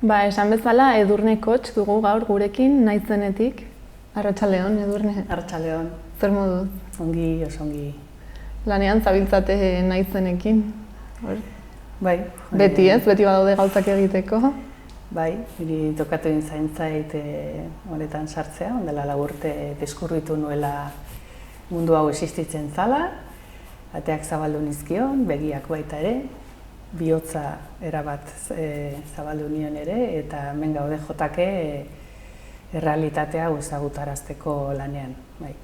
Esan bezala, Edurne Kots dugu gaur gurekin naizenetik. Arratsaldeon, Edurne. Arratsaldeon. Zer moduz? Ongi, oso ongi. Lanean zabiltzate naizenekin. Bai. Beti ez, beti badaude gauzak egiteko. Bai, niri tokatu zaintzait honetan sartzea, ondela 4 urte deskurritu nuela mundu hau existitzen zala, ateak zabaldu nizkion, begiak baita ere, bihotza erabat zabaldu nion ere, eta hemen gaude jotake errealitatea ezagutarazteko lanean. Bai.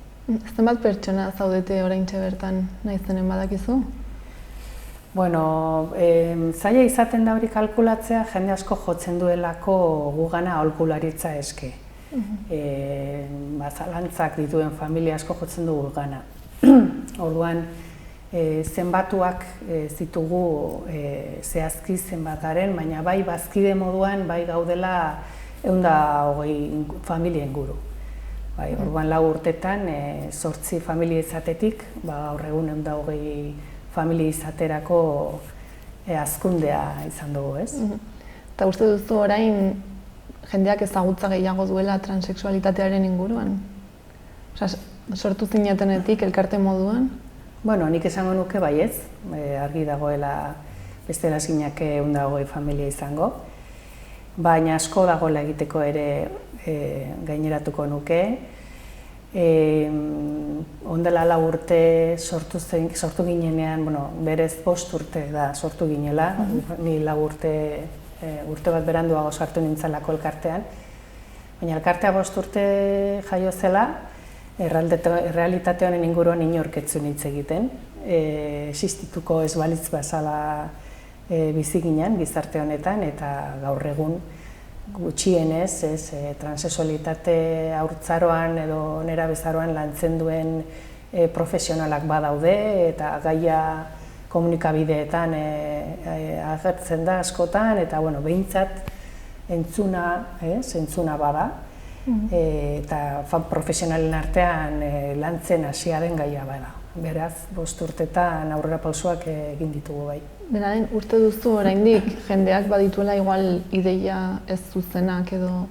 Zenbat pertsona zaudete oraintxe bertan naizenen badakizu? Bueno, zaila izaten da hori kalkulatzea, jende asko jotzen duelako gugana aholkularitza eske. Zalantzak dituen familia asko jotzen du gugana. Orduan, zenbatuak zitugu zehazki zenbataren, baina bai bazkide moduan bai gaudela 120 familia inguru. Orduan 4 urtetan 8 familia izatetik, gaur egun 120 familia izaterako hazkundea izan dugu, ez? Eta uste duzu orain jendeak ezagutza gehiago duela transexualitatearen inguruan? Sortu zinetenetik elkarte moduan? Bueno, nik esango nuke baietz, argi dagoela bestela zinak 120 familia izango, baina asko dagoela egiteko ere gaineratuko nuke. Ondela 4 urte sortu ginenean, berez 5 urte da sortu ginela, ni 4 urte bat beranduago sartu nintzalako elkartean, baina elkartea 5 urte jaio zela, errealitate honen inguruan inork ez zuen hitz egiten, existituko ez balitz bezala bizi ginen gizarte honetan, eta gaur egun gutxienez, transexualitate haurtzaroan edo nerabezaroan lantzen duen profesionalak badaude, eta gaia komunikabideetan agertzen da askotan, eta behintzat entzuna bada, eta profesionalen artean lantzen hasia den gaia bada. Beraz, 5 urtetan aurrera pausoak egin ditugu bai. Dena den, uste duzu oraindik jendeak badituela igual ideia ez zuzenak edo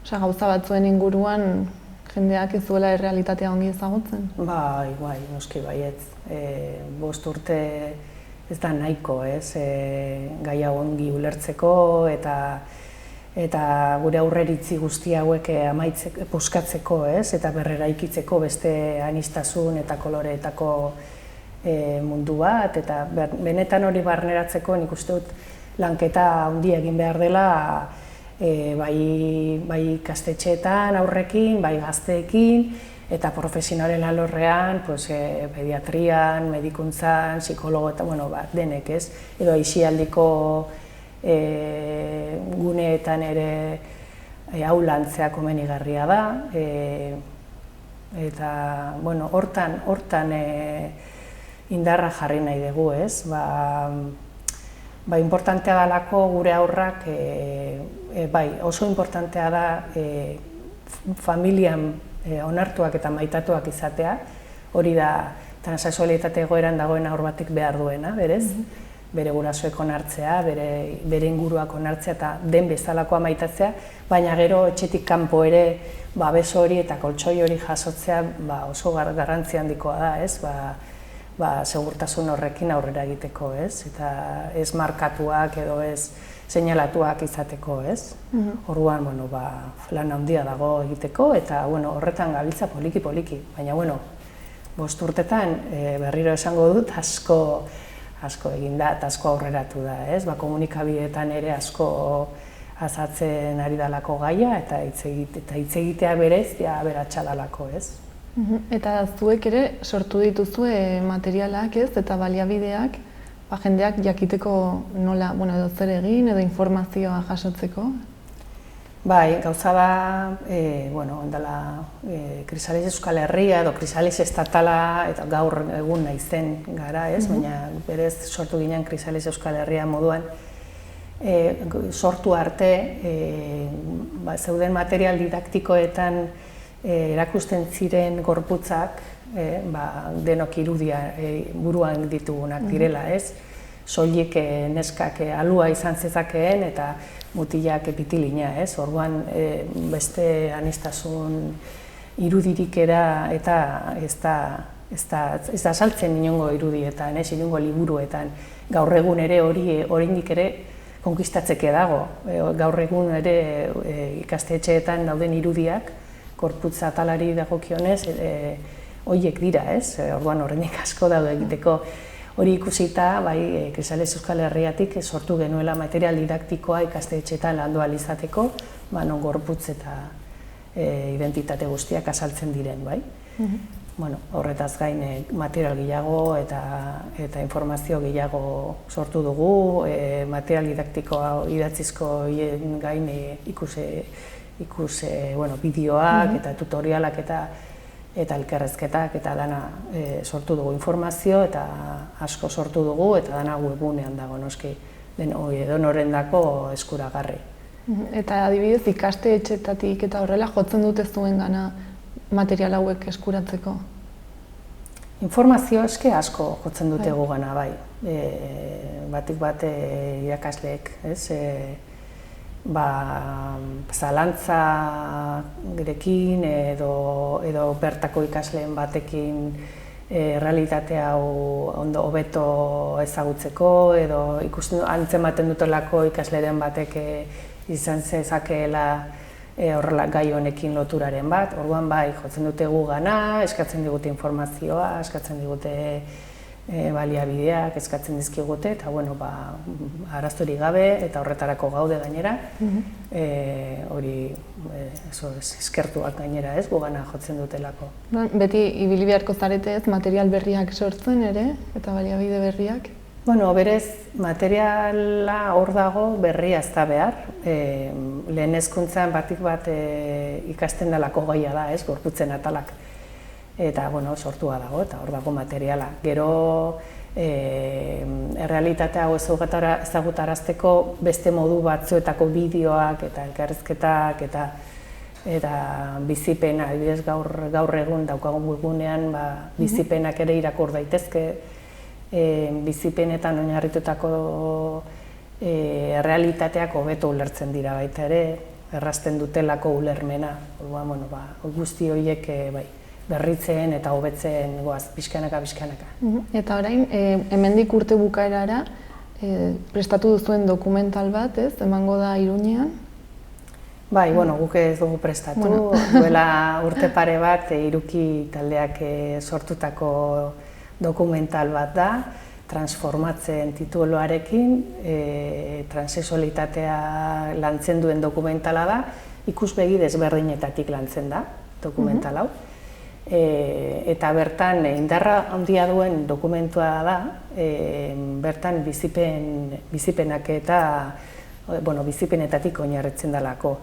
gauza batzuen inguruan jendeak ez duela errealitatea ongi ezagutzen? Bai, noski baietz. 5 urte ez da nahiko, gaia ongi ulertzeko eta gure aurreritzi guzti hauek puskatzeko, eta berreraikitzeko beste aniztasun eta koloreetako mundu bat, eta benetan hori barneratzeko nik uste dut lanketa handia egin behar dela bai ikastetxeetan aurrekin, bai gazteekin, eta profesionalen alorrean, pediatrian, medikuntzan, psikologo eta denek ez, edo aisialdiko guneetan ere hau lantzea komenigarria da, eta hortan indarra jarri nahi dugu, ez? Importantea dalako gure aurrak, oso importantea da familian onartuak eta maitatuak izatea, hori da transexualitate egoeran dagoen haur batek behar duena, berez? Bere gurasoek onartzea, bere inguruak onartzea eta den bezalakoa maitatzea, baina gero etxetik kanpo ere babes hori eta koltxoi hori jasotzea oso garrantzi handikoa da, ez? Segurtasun horrekin aurrera egiteko, ez? Eta ez markatuak edo ez seinalatuak izateko, ez? Orduan, lan handia dago egiteko eta horretan gabiltza poliki-poliki, baina 5 urtetan berriro esango dut asko egin da eta asko aurreratu da, ez? Komunikabideetan ere asko azaltzen ari dalako gaia eta hitz egitea berez aberatsa dalako, ez? Eta zuek ere sortu dituzue materialak, ez? Eta baliabideak jendeak jakiteko nola, edo zer egin edo informazioa jasotzeko? Bai, gauza da, ondala Krisales Euskal Herria edo Krisales Estatala, eta gaur egun naizen gara, ez? Baina berez sortu ginen Krisales Euskal Herria moduan, sortu arte, zeuden material didaktikoetan erakusten ziren gorputzak, denok irudia buruan ditugunak direla, ez? soilik neskak alua izan zezakeen eta mutilak pitilina, ez? Orduan beste aniztasun irudirik eta ez da saltzen inongo irudietan, inongo liburuetan. Gaur egun ere hori oraindik ere konkistatzeke dago. Gaur egun ere ikastetxeetan dauden irudiak, gorputz atalari dagokionez, horiek dira, ez? Orduan oraindik asko daude egiteko. Hori ikusita, bai, Krisales Euskal Herriatik sortu genuela material didaktikoa ikastetxeetan landu ahal izateko, non gorputz eta identitate guztiak azaltzen diren, bai? Horretaz gain material gehiago eta informazio gehiago sortu dugu, material didaktikoa idatzizko gain ikus bideoak eta tutorialak eta elkarrezketak eta dana sortu dugu informazio eta asko sortu dugu eta dana webunean dago noski edonorendako eskuragarri. Eta adibidez ikastetxeetatik eta horrela jotzen dute zuengana material hauek eskuratzeko? Informazio eske asko jotzen dute gugana, bai. Batik bat irakasleek, ez? Zalantzarekin edo bertako ikasleen batekin realitate hau ondo hobeto ezagutzeko edo antzematen dutelako ikasleren batek izan zezakeela horrela gai honekin loturaren bat. Orduan bai, jotzen dute gugana, eskatzen digute informazioa, eskatzen digute baliabideak, eskatzen dizkigute, eta arazorik gabe eta horretarako gaude gainera, hori eskertuak gainera, ez, gugana jotzen dutelako. Beti ibili beharko zarete ez, material berriak sortzen ere, eta baliabide berriak? Berez, materiala hor dago berria ez da behar. Lehen hezkuntzan batik bat ikasten delako gaia da, ez, gorputzen atalak. Eta, sortua dago, eta hor dago materiala. Gero, errealitatea hau ezagutarazteko beste modu batzuetako bideoak eta elkarrizketak eta bizipena, adibidez gaur egun daukagun webunean bizipenak ere irakur daitezke, bizipenetan oinarritutako errealitateak hobeto ulertzen dira baita ere, errazten dutelako ulermena. Guzti horiek berritzen eta hobetzen goaz, pixkanaka. Eta orain, hemendik urte bukaerara, prestatu duzuen dokumental bat, ez? Emango da Iruñean? Bai, guk ez dugu prestatu. Duela urte pare bat, Iruki taldeak sortutako dokumental bat da, transformatzen tituluarekin, transexualitatea lantzen duen dokumentala da, ikuspegi desberdinetatik lantzen da dokumental hau. Eta bertan indarra handia duen dokumentua da, bertan bizipenak eta bizipenetatik oinarritzen delako.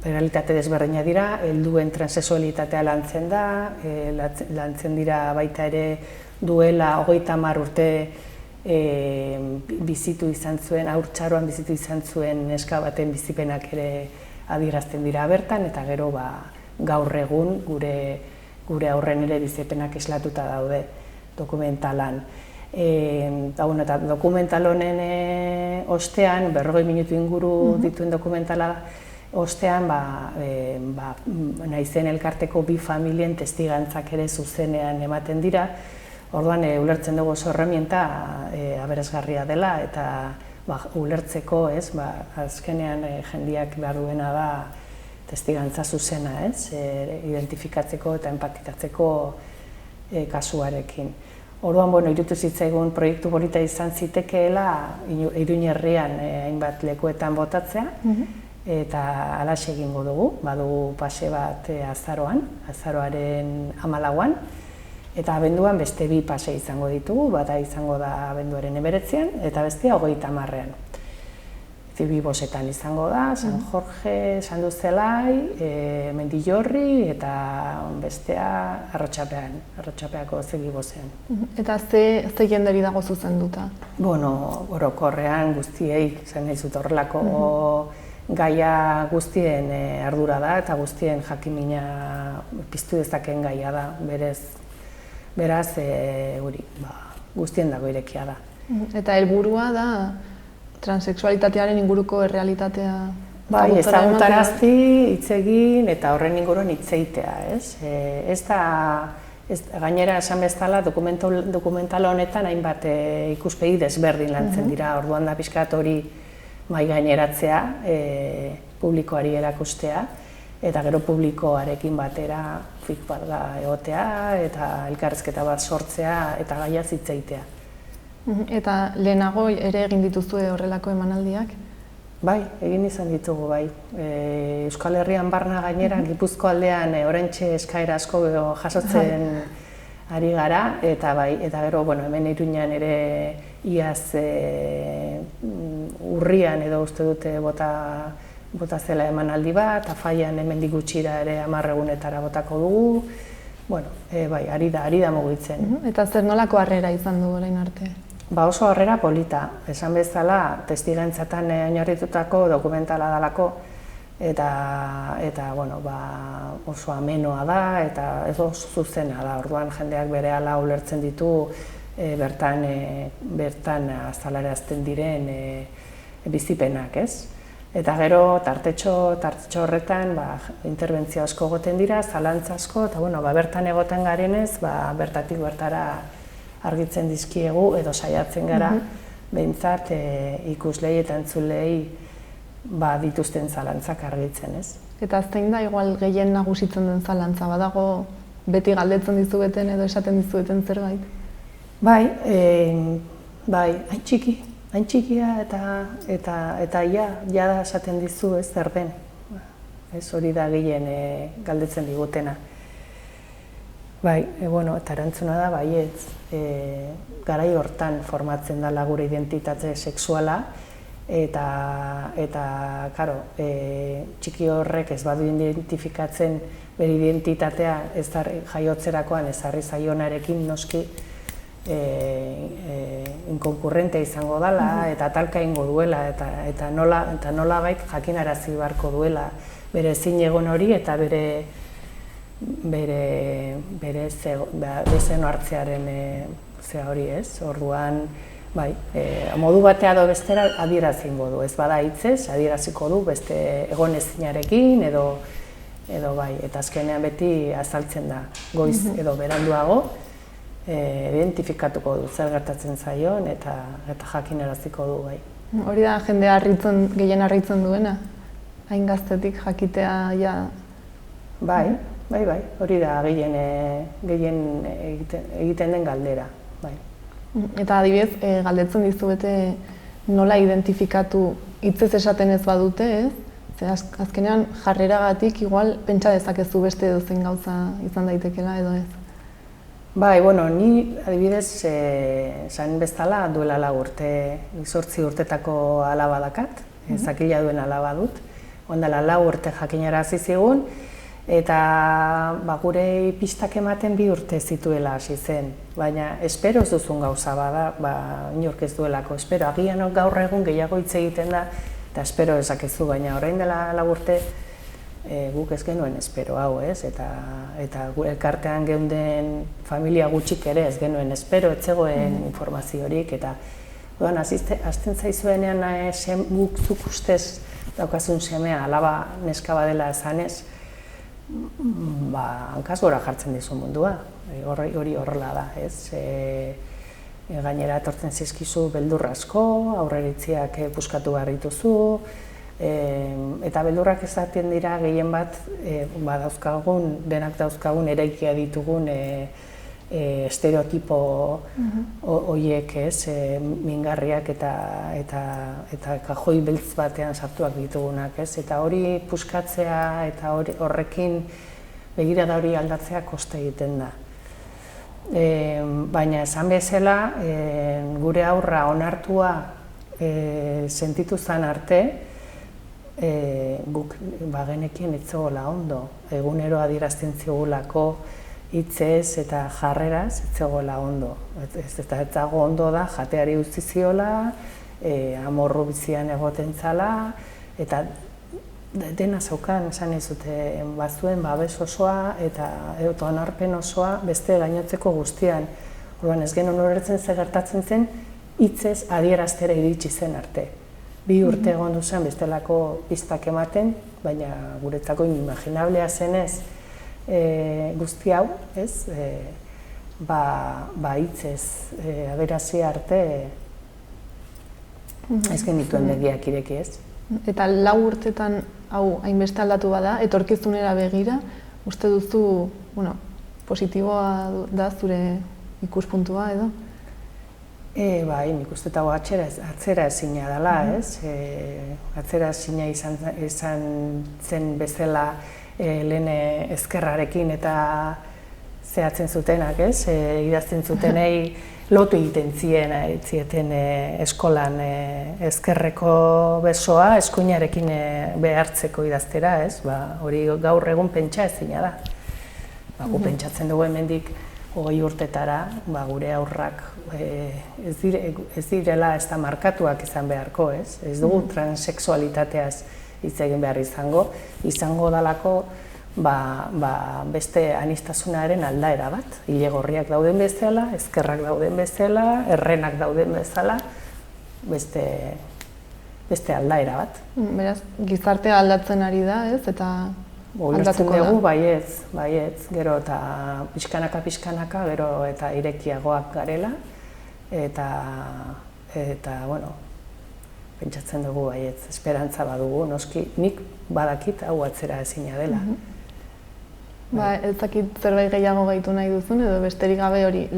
Realitate desberdina dira, helduen transexualitatea lantzen da, lantzen dira baita ere duela 30 urte bizitu izan zuen, haurtzaroan bizitu izan zuen neska baten bizipenak ere adierazten dira bertan, eta gero gaur egun gure aurren ere bizipenak islatuta daude dokumentalan. Eta dokumental honen ostean, 40 minutu inguru dituen dokumentala ostean, naizen elkarteko bi familien testigantzak ere zuzenean ematen dira. Orduan, ulertzen dugu oso herramienta aberasgarria dela eta ulertzeko, azkenean jendeak behar duena da testigantza zuzena, identifikatzeko eta empatitatzeko kasuarekin. Orduan, iruditu zitzaigun proiektu polita izan zitekeela Iruña herrian hainbat lekuetan botatzea, eta halaxe egingo dugu, badugu pase bat azaroaren 14an, eta abenduan beste 2 pase izango ditugu, bata izango da abenduaren 19an, eta bestea 30an. Bibosetan izango da, San Jorge, Sanduzelai, Mendillorri eta bestea Arrotxapeako Zegibozean. Eta ze jenderi dago zuzenduta? Orokorrean guztiei, zen nahi zut horrelako gaia guztien ardura da eta guztien jakimina piztu dezaken gaia da, beraz, guztien dago irekia da. Eta helburua da transexualitatearen inguruko errealitatea Bai, ezagutarazti, hitz egin eta horren inguruan hitz egitea, ez? Gainera esan bezala dokumentala honetan hainbat ikuspegi desberdin lantzen dira, orduan da pixkat hori mahai gaineratzea, publikoari erakustea, eta gero publikoarekin batera feedback egotea eta elkarrizketa bat sortzea eta gaiaz hitz egitea. Eta lehenago ere egin dituzue horrelako emanaldiak? Bai, egin izan ditugu, bai. Euskal Herrian barna gainera, Gipuzko aldean oraintxe eskaera asko jasotzen ari gara, eta bai, eta gero, hemen Iruñan ere iaz urrian edo uste dute bota zela emanaldi bat, Afaian hemendik gutxira ere 10 egunetara botako dugu. Bai, ari da mugitzen. Eta zer nolako harrera izan du orain arte? Oso harrera polita, esan bezala testigantzatan oinarritutako dokumentala dalako eta oso amenoa da eta oso zuzena da, orduan jendeak berehala ulertzen ditu bertan azalarazten diren bizipenak, ez? Eta gero tartetxo horretan interbentzio asko egoten dira, zalantza asko, eta bertan egoten garenez, bertatik bertara argitzen dizkiegu edo saiatzen gara behintzat ikuslei eta entzulei dituzten zalantzak argitzen, ez? Eta zein da igual gehien nagusitzen den zalantza, badago beti galdetzen dizueten edo esaten dizueten zerbait? Bai, hain txikia eta jada esaten dizu ez zer den. Ez hori da gehien galdetzen digutena. Bai, eta erantzuna da baietz, garai hortan formatzen dela gure identitate sexuala eta karo, txiki horrek ez badu identifikatzen bere identitatea jaiotzerakoan ezarri zaionarekin noski inkonkurrentea izango dela eta talka ingo duela eta nolabait jakinarazi beharko duela bere ezin egon hori eta bere zeno hartzearen hori ez, orduan modu batea edo bestera adieraziko du, ez bada hitzez, adieraziko du beste egon ezinarekin edo eta azkenean beti azaltzen da goiz edo beranduago identifikatuko du zer gertatzen zaion eta jakinaraziko du bai. Hori da jendea gehien harritzen duena, hain gaztetik jakitea ja... Bai, hori da gehien egiten den galdera. Eta adibidez, galdetzen dizuete nola identifikatu hitzez esaten ez badute, ez? Azkenean jarreragatik igual pentsa dezakezu beste edozein gauza izan daitekela edo ez? Bai, ni adibidez esan bezala duela 4 urte, 8 urtetako alaba dakat, zakila duen alaba dut, ondala 4 urte jakinarazi zigun, eta gure pistak ematen 2 urte zituela hasi zen, baina espero ez duzun gauza bada, inork ez duelako, espero, agian gaur egun gehiago hitz egiten da, eta espero ezakezu, baina orain dela 4 urte guk ez genuen espero hau, ez? Eta elkartean geunden familia gutxik ere ez genuen espero, ez zegoen informaziorik, eta hasten zaizuenean guk zuk ustez daukazun semea alaba neska badela esanez, hankaz gora jartzen dizu mundua, hori horrela da, ez? Gainera etortzen zizkizu beldur asko, aurreritziak puskatu behar dituzu, eta beldurrak esaten dira gehien bat denak dauzkagun eraikia ditugun estereotipo horiek, mingarriak eta kajoi beltz batean sartuak ditugunak, eta hori puskatzea eta horrekin begirada hori aldatzea koste egiten da. Baina esan bezala, gure aurra onartua sentitu zen arte, guk genekien ez zegoela ondo, egunero adierazten zigulako hitzez eta jarreraz ez zegoela ondo. Ez dago ondo da jateari utzi ziola, amorru bizian egoten zala, eta dena zeukan, esan izute, bazuen babes osoa eta onarpen osoa beste gainotzeko guztian. Orduan ez genuen ulertzen zer gertatzen zen, hitzez adieraztera iritsi zen arte. 2 urte egon zen bestelako pistak ematen, baina guretzako inimaginablea zenez guzti hau, ez? Hitzez adierazi arte ez genituen begiak ireki, ez? Eta 4 urtetan hau hainbeste aldatu bada, etorkizunera begira, uste duzu, positiboa da zure ikuspuntua edo? Bai, nik uste eta atzera ezina dela, ez? Atzera ezina izan zen bezala lehen ezkerrarekin eta zehatzen zutenak, ez? Idazten zutenei lotu egiten zieten eskolan ezkerreko besoa eskuinarekin behartzeko idaztera, ez? Hori gaur egun pentsa ezina da. Gu pentsatzen dugu hemendik 20 urtetara, gure aurrak ez direla ez da markatuak izan beharko, ez? Ez dugu transexualitateaz hitz egin behar izango dalako beste aniztasunaren aldaera bat. Ilegorriak dauden bezala, ezkerrak dauden bezala, errenak dauden bezala, beste aldaera bat. Beraz, gizartea aldatzen ari da, ez? Eta aldatuko dugu, baietz, gero eta pixkanaka, gero eta irekiagoak garela, eta pentsatzen dugu baietz, esperantza badugu, noski, nik badakit hau atzera ezina dela. Ez dakit zerbait gehiago gaitu nahi duzun, edo besterik gabe hori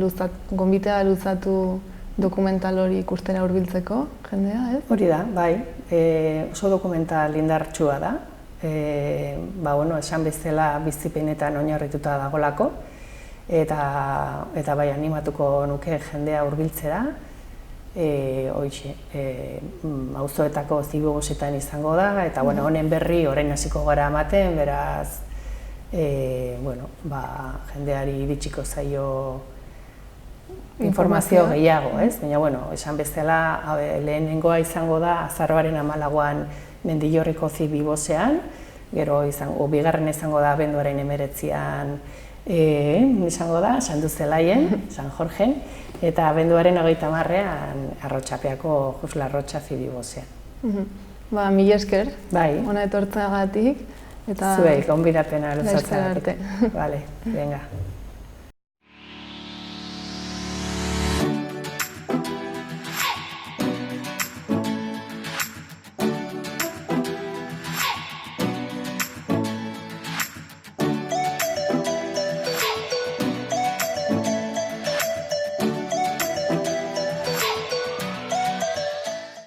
gonbitea luzatu dokumental hori ikustera hurbiltzeko jendea, ez? Hori da, bai, oso dokumental indartsua da. Esan bezala bizipenetan oinarrituta dagolako, eta bai animatuko nuke jendea hurbiltzera, auzoetako zibigosetan izango da, eta honen berri orain hasiko gara ematen, beraz, jendeari iritsiko zaio informazio gehiago, ez? Baina, esan bezala, lehenengoa izango da azaroaren 14an Mendillorriko zibibosean, gero bigarren izango da abenduaren 19an izango da, Sanduzelaien, San Jorgen, eta abenduaren 30an Arrotxapeako Jusla Arrotxa zibibosean. Mila esker, hona etortzeagatik. Zuei, gonbidapena luzatzea. Vale, venga.